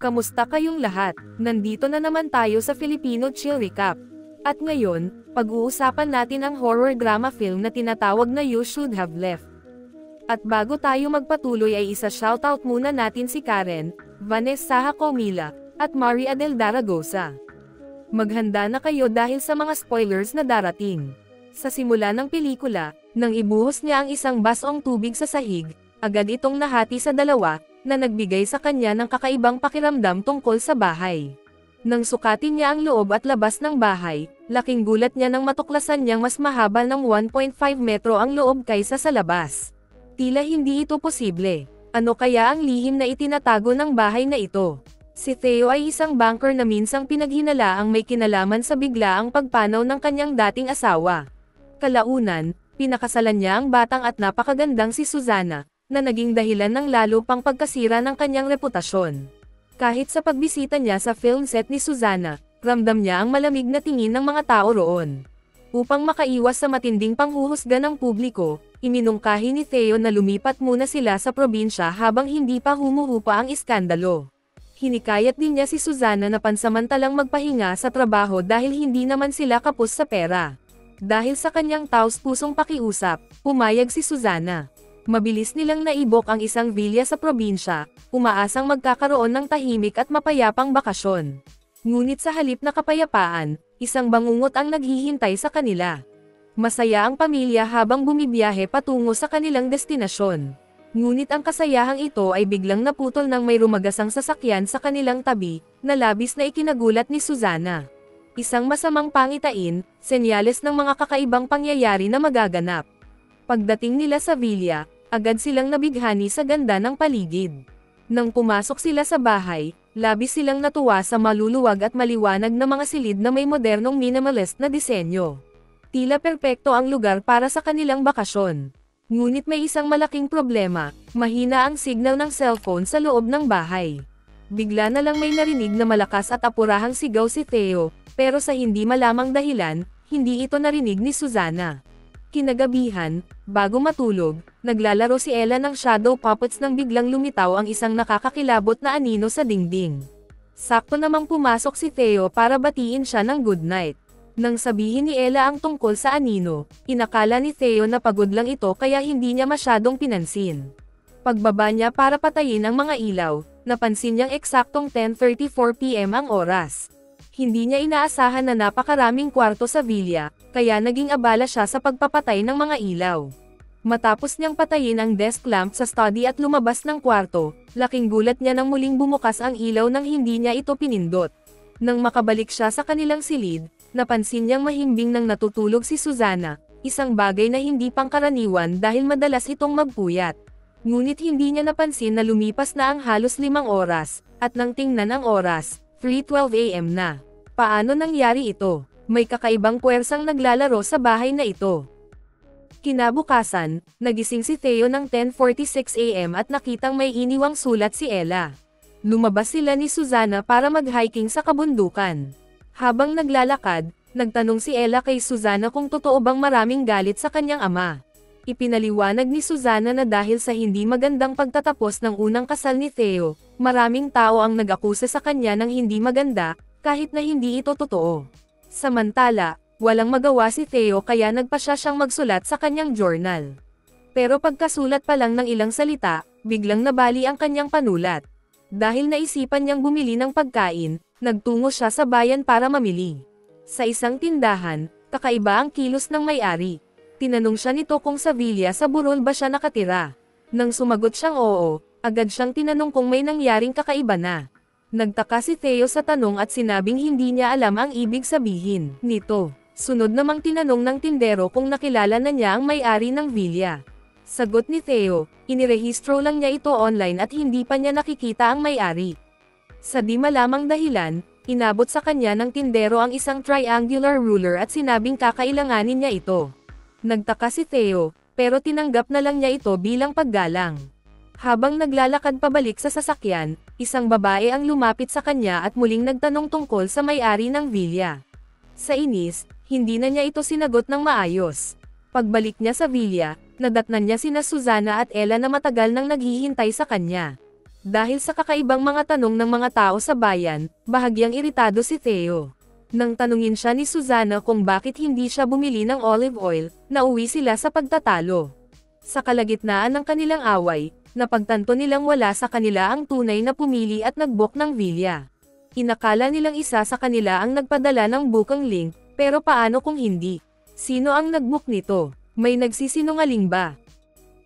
Kamusta kayong lahat? Nandito na naman tayo sa Filipino Chill Recap. At ngayon, pag-uusapan natin ang horror drama film na tinatawag na You Should Have Left. At bago tayo magpatuloy ay isa-shoutout muna natin si Karen, Vanessa Comila, at Maria del Daragosa. Maghanda na kayo dahil sa mga spoilers na darating. Sa simula ng pelikula, nang ibuhos niya ang isang basong tubig sa sahig, agad itong nahati sa dalawa, na nagbigay sa kanya ng kakaibang pakiramdam tungkol sa bahay. Nang sukatin niya ang loob at labas ng bahay, laking gulat niya nang matuklasan niyang mas mahaba ng 1.5 metro ang loob kaysa sa labas. Tila hindi ito posible. Ano kaya ang lihim na itinatago ng bahay na ito? Si Theo ay isang banker na minsang pinaghinalaang may kinalaman sa biglaang pagpanaw ng kanyang dating asawa. Kalaunan, pinakasalan niya ang batang at napakagandang si Susana, na naging dahilan ng lalo pang pagkasira ng kanyang reputasyon. Kahit sa pagbisita niya sa film set ni Susana, ramdam niya ang malamig na tingin ng mga tao roon. Upang makaiwas sa matinding panghuhusga ng publiko, iminungkahi ni Theo na lumipat muna sila sa probinsya habang hindi pa humuhupa ang iskandalo. Hinikayat din niya si Susana na pansamantalang magpahinga sa trabaho dahil hindi naman sila kapos sa pera. Dahil sa kanyang taos-pusong pakiusap, pumayag si Susana. Mabilis nilang naibok ang isang villa sa probinsya, umaasang magkakaroon ng tahimik at mapayapang bakasyon. Ngunit sa halip na kapayapaan, isang bangungot ang naghihintay sa kanila. Masaya ang pamilya habang bumibiyahe patungo sa kanilang destinasyon. Ngunit ang kasayahang ito ay biglang naputol nang may rumagasang sasakyan sa kanilang tabi, na labis na ikinagulat ni Susana. Isang masamang pangitain, senyales ng mga kakaibang pangyayari na magaganap. Pagdating nila sa villa, agad silang nabighani sa ganda ng paligid. Nang pumasok sila sa bahay, labis silang natuwa sa maluluwag at maliwanag na mga silid na may modernong minimalist na disenyo. Tila perpekto ang lugar para sa kanilang bakasyon. Ngunit may isang malaking problema, mahina ang signal ng cellphone sa loob ng bahay. Bigla na lang may narinig na malakas at apurahang sigaw si Theo, pero sa hindi malamang dahilan, hindi ito narinig ni Susana. Kinagabihan, bago matulog, naglalaro si Ella ng shadow puppets nang biglang lumitaw ang isang nakakakilabot na anino sa dingding. Sakto namang pumasok si Theo para batiin siya ng good night. Nang sabihin ni Ella ang tungkol sa anino, inakala ni Theo na pagod lang ito kaya hindi niya masyadong pinansin. Pagbaba niya para patayin ang mga ilaw, napansin niyang eksaktong 10:34 PM ang oras. Hindi niya inaasahan na napakaraming kwarto sa villa, kaya naging abala siya sa pagpapatay ng mga ilaw. Matapos niyang patayin ang desk lamp sa study at lumabas ng kwarto, laking gulat niya nang muling bumukas ang ilaw nang hindi niya ito pinindot. Nang makabalik siya sa kanilang silid, napansin niyang mahimbing nang natutulog si Susana, isang bagay na hindi pangkaraniwan dahil madalas itong magpuyat. Ngunit hindi niya napansin na lumipas na ang halos 5 oras, at nang tingnan ang oras, 3:12 AM na. Paano nangyari ito? May kakaibang puwersang naglalaro sa bahay na ito. Kinabukasan, nagising si Theo ng 10:46 AM at nakitang may iniwang sulat si Ella. Lumabas sila ni Susana para mag-hiking sa kabundukan. Habang naglalakad, nagtanong si Ella kay Susana kung totoo bang maraming galit sa kanyang ama. Ipinaliwanag ni Susana na dahil sa hindi magandang pagtatapos ng unang kasal ni Theo, maraming tao ang nag-akusa sa kanya ng hindi maganda, kahit na hindi ito totoo. Samantala, walang magawa si Theo kaya nagpasya siyang magsulat sa kanyang journal. Pero pagkasulat pa lang ng ilang salita, biglang nabali ang kanyang panulat. Dahil naisipan niyang bumili ng pagkain, nagtungo siya sa bayan para mamili. Sa isang tindahan, kakaiba ang kilos ng may-ari. Tinanong siya nito kung sa villa sa burol ba siya nakatira. Nang sumagot siyang oo, agad siyang tinanong kung may nangyaring kakaiba na. Nagtaka si Theo sa tanong at sinabing hindi niya alam ang ibig sabihin nito. Sunod namang tinanong ng tindero kung nakilala na niya ang may-ari ng villa. Sagot ni Theo, inirehistro lang niya ito online at hindi pa niya nakikita ang may-ari. Sa di malamang dahilan, inabot sa kanya ng tindero ang isang triangular ruler at sinabing kakailanganin niya ito. Nagtaka si Theo, pero tinanggap na lang niya ito bilang paggalang. Habang naglalakad pabalik sa sasakyan, isang babae ang lumapit sa kanya at muling nagtanong tungkol sa may-ari ng villa. Sa inis, hindi na niya ito sinagot ng maayos. Pagbalik niya sa villa, nadatnan niya sina Susana at Ella na matagal nang naghihintay sa kanya. Dahil sa kakaibang mga tanong ng mga tao sa bayan, bahagyang iritado si Theo. Nang tanungin siya ni Susana kung bakit hindi siya bumili ng olive oil, nauwi sila sa pagtatalo. Sa kalagitnaan ng kanilang away, napagtanto nilang wala sa kanila ang tunay na pumili at nag-book ng villa. Inakala nilang isa sa kanila ang nagpadala ng booking link, pero paano kung hindi? Sino ang nag-book nito? May nagsisinungaling ba?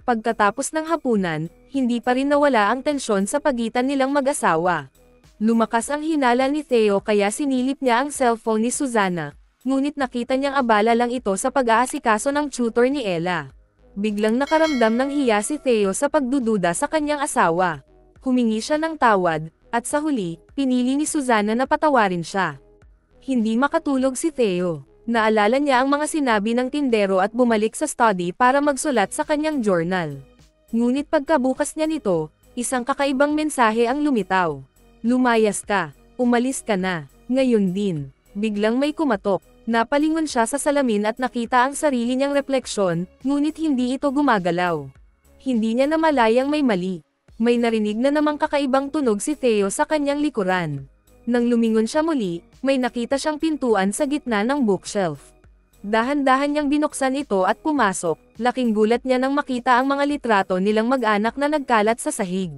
Pagkatapos ng hapunan, hindi pa rin nawala ang tensyon sa pagitan nilang mag-asawa. Lumakas ang hinala ni Theo kaya sinilip niya ang cellphone ni Susana, ngunit nakita niyang abala lang ito sa pag-aasikaso ng tutor ni Ella. Biglang nakaramdam ng hiya si Theo sa pagdududa sa kanyang asawa. Humingi siya ng tawad, at sa huli, pinili ni Susana na patawarin siya. Hindi makatulog si Theo. Naalala niya ang mga sinabi ng tindero at bumalik sa study para magsulat sa kanyang journal. Ngunit pagkabukas niya nito, isang kakaibang mensahe ang lumitaw. Lumayas ka, umalis ka na. Ngayon din, biglang may kumatok. Napalingon siya sa salamin at nakita ang sarili niyang refleksyon, ngunit hindi ito gumagalaw. Hindi niya namalayang may mali. May narinig na namang kakaibang tunog si Theo sa kanyang likuran. Nang lumingon siya muli, may nakita siyang pintuan sa gitna ng bookshelf. Dahan-dahan niyang binuksan ito at pumasok, laking gulat niya nang makita ang mga litrato nilang mag-anak na nagkalat sa sahig.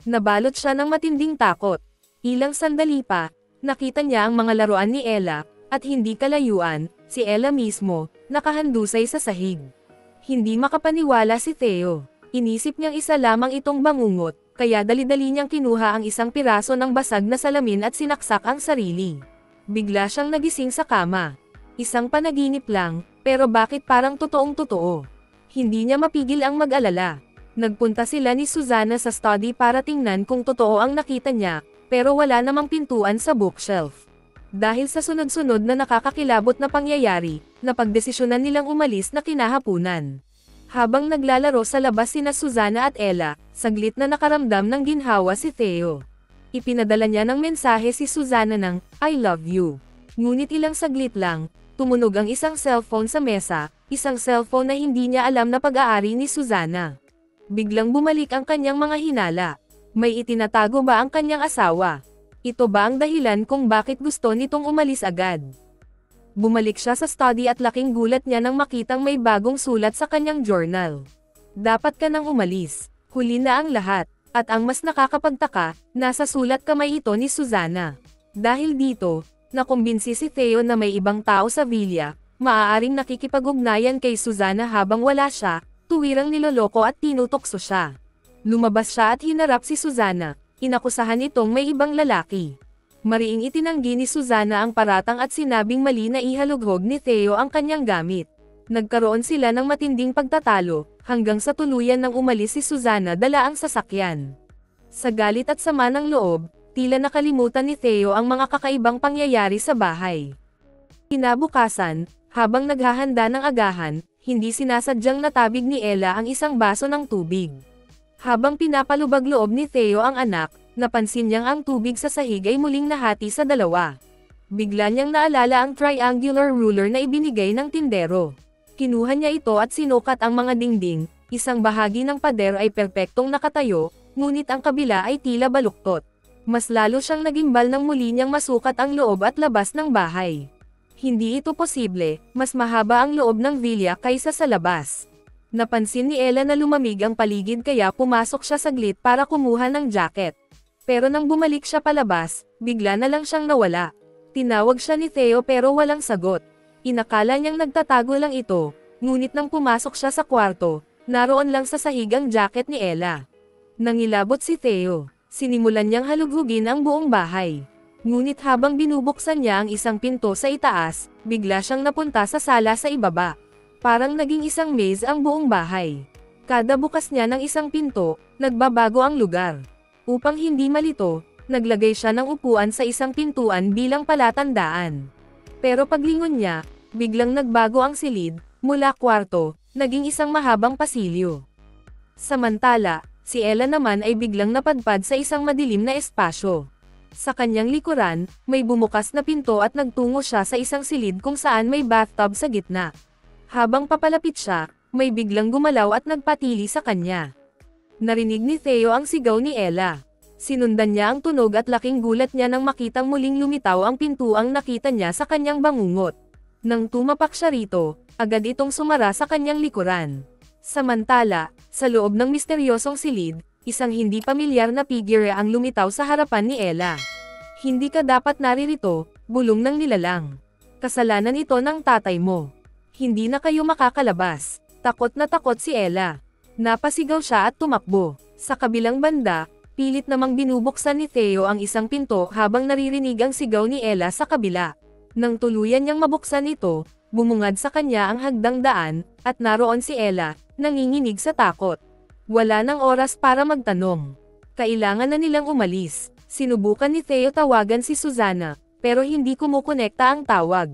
Nabalot siya ng matinding takot. Ilang sandali pa, nakita niya ang mga laruan ni Ella, at hindi kalayuan, si Ella mismo, nakahandusay sa sahig. Hindi makapaniwala si Theo. Inisip niyang isa lamang itong bangungot, kaya dali-dali niyang kinuha ang isang piraso ng basag na salamin at sinaksak ang sarili. Bigla siyang nagising sa kama. Isang panaginip lang, pero bakit parang totoong-totoo? Hindi niya mapigil ang mag-alala. Nagpunta sila ni Susana sa study para tingnan kung totoo ang nakita niya, pero wala namang pintuan sa bookshelf. Dahil sa sunod-sunod na nakakakilabot na pangyayari, napagdesisyonan nilang umalis na kinahapunan. Habang naglalaro sa labas sina Susana at Ella, saglit na nakaramdam ng ginhawa si Theo. Ipinadala niya ng mensahe si Susana ng, I love you. Ngunit ilang saglit lang, tumunog ang isang cellphone sa mesa, isang cellphone na hindi niya alam na pag-aari ni Susana. Biglang bumalik ang kanyang mga hinala. May itinatago ba ang kanyang asawa? Ito ba ang dahilan kung bakit gusto nitong umalis agad? Bumalik siya sa study at laking gulat niya nang makitang may bagong sulat sa kanyang journal. Dapat ka nang umalis. Huli na ang lahat. At ang mas nakakapagtaka, nasa sulat kamay ito ni Susana. Dahil dito, nakumbinsi si Theo na may ibang tao sa villa, maaaring nakikipag-ugnayan kay Susana habang wala siya, tuwirang niloloko at tinutokso siya. Lumabas siya at hinarap si Susana, inakusahan itong may ibang lalaki. Mariing itinanggi ni Susana ang paratang at sinabing mali na ihalughog ni Theo ang kanyang gamit. Nagkaroon sila ng matinding pagtatalo, hanggang sa tuluyan nang umalis si Susana dala ang sasakyan. Sa galit at sama ng loob, tila nakalimutan ni Theo ang mga kakaibang pangyayari sa bahay. Kinabukasan, habang naghahanda ng agahan, hindi sinasadyang natabig ni Ella ang isang baso ng tubig. Habang pinapalubag loob ni Theo ang anak, napansin niyang ang tubig sa sahig ay muling nahati sa dalawa. Bigla niyang naalala ang triangular ruler na ibinigay ng tindero. Kinuha niya ito at sinukat ang mga dingding, isang bahagi ng pader ay perpektong nakatayo, ngunit ang kabila ay tila baluktot. Mas lalo siyang nagimbal nang muli niyang masukat ang loob at labas ng bahay. Hindi ito posible, mas mahaba ang loob ng villa kaysa sa labas. Napansin ni Ella na lumamig ang paligid kaya pumasok siya saglit para kumuha ng jacket. Pero nang bumalik siya palabas, bigla na lang siyang nawala. Tinawag siya ni Theo pero walang sagot. Inakala niyang nagtatago lang ito, ngunit nang pumasok siya sa kwarto, naroon lang sa sahig ang jacket ni Ella. Nangilabot si Theo, sinimulan niyang halughugin ang buong bahay. Ngunit habang binubuksan niya ang isang pinto sa itaas, bigla siyang napunta sa sala sa ibaba. Parang naging isang maze ang buong bahay. Kada bukas niya ng isang pinto, nagbabago ang lugar. Upang hindi malito, naglagay siya ng upuan sa isang pintuan bilang palatandaan. Pero paglingon niya, biglang nagbago ang silid, mula kwarto, naging isang mahabang pasilyo. Samantala, si Ella naman ay biglang napadpad sa isang madilim na espasyo. Sa kanyang likuran, may bumukas na pinto at nagtungo siya sa isang silid kung saan may bathtub sa gitna. Habang papalapit siya, may biglang gumalaw at nagpatili sa kanya. Narinig ni Theo ang sigaw ni Ella. Sinundan niya ang tunog at laking gulat niya nang makitang muling lumitaw ang pintuang nakita niya sa kanyang bangungot. Nang tumapak siya rito, agad itong sumara sa kanyang likuran. Samantala, sa loob ng misteryosong silid, isang hindi pamilyar na figure ang lumitaw sa harapan ni Ella. Hindi ka dapat naririto, bulong ng nilalang. Kasalanan ito ng tatay mo. Hindi na kayo makakalabas. Takot na takot si Ella. Napasigaw siya at tumakbo. Sa kabilang banda, pilit namang binubuksan ni Theo ang isang pinto habang naririnig ang sigaw ni Ella sa kabila. Nang tuluyan niyang mabuksan ito, bumungad sa kanya ang hagdang daan, at naroon si Ella, nanginginig sa takot. Wala nang oras para magtanong. Kailangan na nilang umalis. Sinubukan ni Theo tawagan si Susana, pero hindi kumukonekta ang tawag.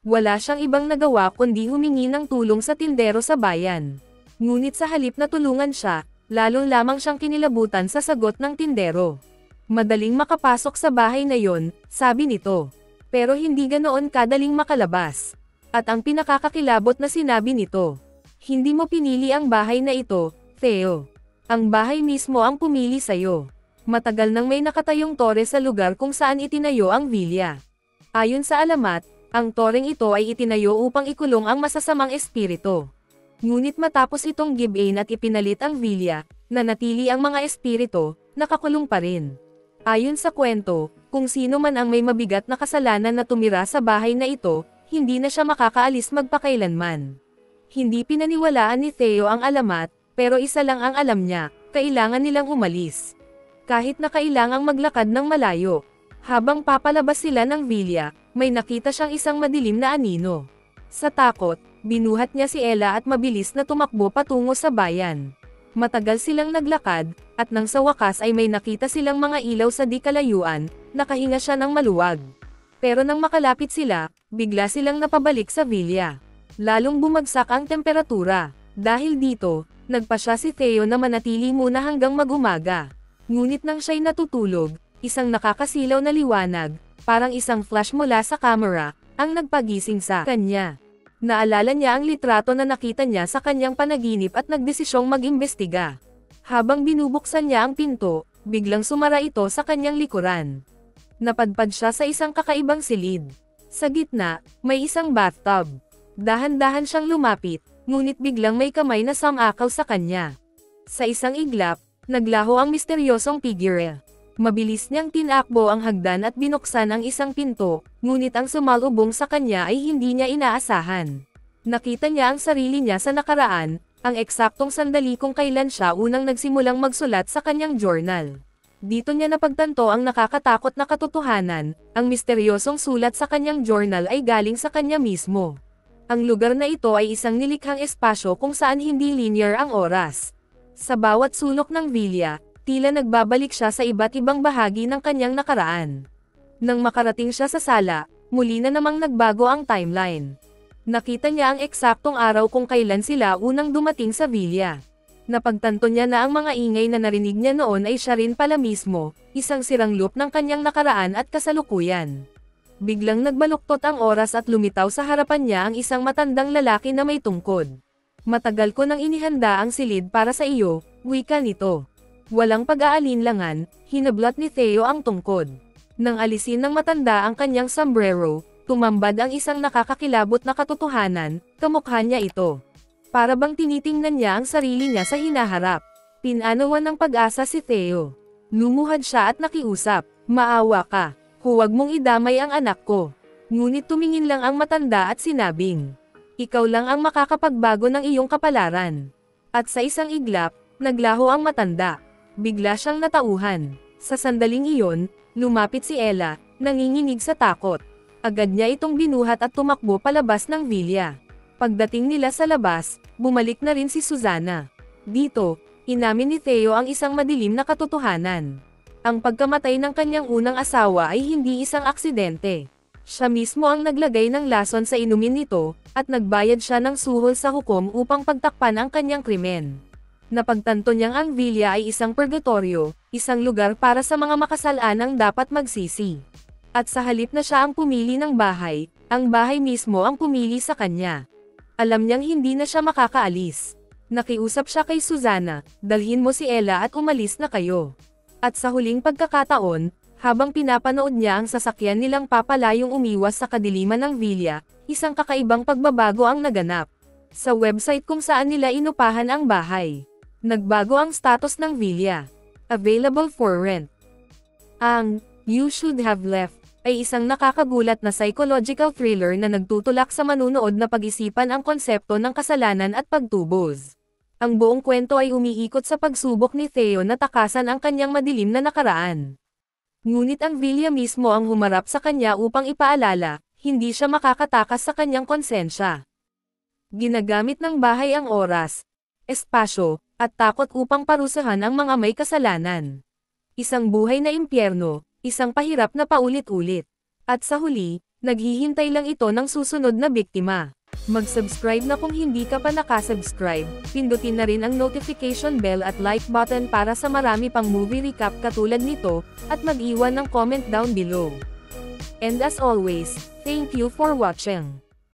Wala siyang ibang nagawa kundi humingi ng tulong sa tindero sa bayan. Ngunit sa halip na tulungan siya, lalo lamang siyang kinilabutan sa sagot ng tindero. Madaling makapasok sa bahay na yon, sabi nito. Pero hindi ganoon kadaling makalabas. At ang pinakakakilabot na sinabi nito, hindi mo pinili ang bahay na ito, Theo. Ang bahay mismo ang pumili sa'yo. Matagal nang may nakatayong tore sa lugar kung saan itinayo ang villa. Ayon sa alamat, ang toreng ito ay itinayo upang ikulong ang masasamang espiritu. Ngunit matapos itong give-in at ipinalit ang villa, nanatili ang mga espiritu, nakakulong pa rin. Ayon sa kwento, kung sino man ang may mabigat na kasalanan na tumira sa bahay na ito, hindi na siya makakaalis magpakailanman. Hindi pinaniwalaan ni Theo ang alamat, pero isa lang ang alam niya, kailangan nilang umalis. Kahit na kailangang maglakad ng malayo. Habang papalabas sila ng villa, may nakita siyang isang madilim na anino. Sa takot, binuhat niya si Ella at mabilis na tumakbo patungo sa bayan. Matagal silang naglakad, at nang sa wakas ay may nakita silang mga ilaw sa di kalayuan, nakahinga siya ng maluwag. Pero nang makalapit sila, bigla silang napabalik sa villa. Lalong bumagsak ang temperatura. Dahil dito, nagpasya si Theo na manatili muna hanggang mag-umaga. Ngunit nang siya'y natutulog, isang nakakasilaw na liwanag, parang isang flash mula sa camera, ang nagpagising sa kanya. Naalala niya ang litrato na nakita niya sa kanyang panaginip at nagdesisyong mag-imbestiga. Habang binubuksan niya ang pinto, biglang sumara ito sa kanyang likuran. Napadpad siya sa isang kakaibang silid. Sa gitna, may isang bathtub. Dahan-dahan siyang lumapit, ngunit biglang may kamay na sumakaw sa kanya. Sa isang iglap, naglaho ang misteryosong figure. Mabilis niyang tinakbo ang hagdan at binuksan ang isang pinto, ngunit ang sumalubong sa kanya ay hindi niya inaasahan. Nakita niya ang sarili niya sa nakaraan, ang eksaktong sandali kung kailan siya unang nagsimulang magsulat sa kanyang journal. Dito niya napagtanto ang nakakatakot na katotohanan, ang misteryosong sulat sa kanyang journal ay galing sa kanya mismo. Ang lugar na ito ay isang nilikhang espasyo kung saan hindi linear ang oras. Sa bawat sulok ng villa, tila nagbabalik siya sa iba't ibang bahagi ng kanyang nakaraan. Nang makarating siya sa sala, muli na namang nagbago ang timeline. Nakita niya ang eksaktong araw kung kailan sila unang dumating sa villa. Napagtanto niya na ang mga ingay na narinig niya noon ay siya rin pala mismo, isang sirang loop ng kanyang nakaraan at kasalukuyan. Biglang nagbaluktot ang oras at lumitaw sa harapan niya ang isang matandang lalaki na may tungkod. Matagal ko nang inihanda ang silid para sa iyo, wika nito. Walang pag-aalinlangan, hinablot ni Theo ang tungkod. Nang alisin ng matanda ang kanyang sombrero, tumambad ang isang nakakakilabot na katotohanan, kamukha niya ito. Para bang tinitingnan niya ang sarili niya sa hinaharap. Pinanawan ng pag-asa si Theo. Lumuhad siya at nakiusap, maawa ka, huwag mong idamay ang anak ko. Ngunit tumingin lang ang matanda at sinabing, ikaw lang ang makakapagbago ng iyong kapalaran. At sa isang iglap, naglaho ang matanda. Bigla siyang natauhan. Sa sandaling iyon, lumapit si Ella, nanginginig sa takot. Agad niya itong binuhat at tumakbo palabas ng villa. Pagdating nila sa labas, bumalik na rin si Susana. Dito, inamin ni Theo ang isang madilim na katotohanan. Ang pagkamatay ng kanyang unang asawa ay hindi isang aksidente. Siya mismo ang naglagay ng lason sa inumin nito, at nagbayad siya ng suhol sa hukom upang pagtakpan ang kanyang krimen. Napagtanto niyang ang villa ay isang purgatorio, isang lugar para sa mga makasalanang dapat magsisi. At sa halip na siya ang pumili ng bahay, ang bahay mismo ang pumili sa kanya. Alam niyang hindi na siya makakaalis. Nakiusap siya kay Susana, dalhin mo si Ella at umalis na kayo. At sa huling pagkakataon, habang pinapanood niya ang sasakyan nilang papalayong umiwas sa kadiliman ng villa, isang kakaibang pagbabago ang naganap. Sa website kung saan nila inupahan ang bahay, nagbago ang status ng villa. Available for rent. Ang You Should Have Left ay isang nakakagulat na psychological thriller na nagtutulak sa manunood na pag-isipan ang konsepto ng kasalanan at pagtubos. Ang buong kwento ay umiikot sa pagsubok ni Theo na takasan ang kanyang madilim na nakaraan. Ngunit ang villa mismo ang humarap sa kanya upang ipaalala, hindi siya makakatakas sa kanyang konsensya. Ginagamit ng bahay ang oras, espasyo, at takot upang parusahan ang mga may kasalanan. Isang buhay na impyerno, isang pahirap na paulit-ulit. At sa huli, naghihintay lang ito ng susunod na biktima. Mag-subscribe na kung hindi ka pa nakasubscribe, pindutin na rin ang notification bell at like button para sa marami pang movie recap katulad nito, at mag-iwan ng comment down below. And as always, thank you for watching.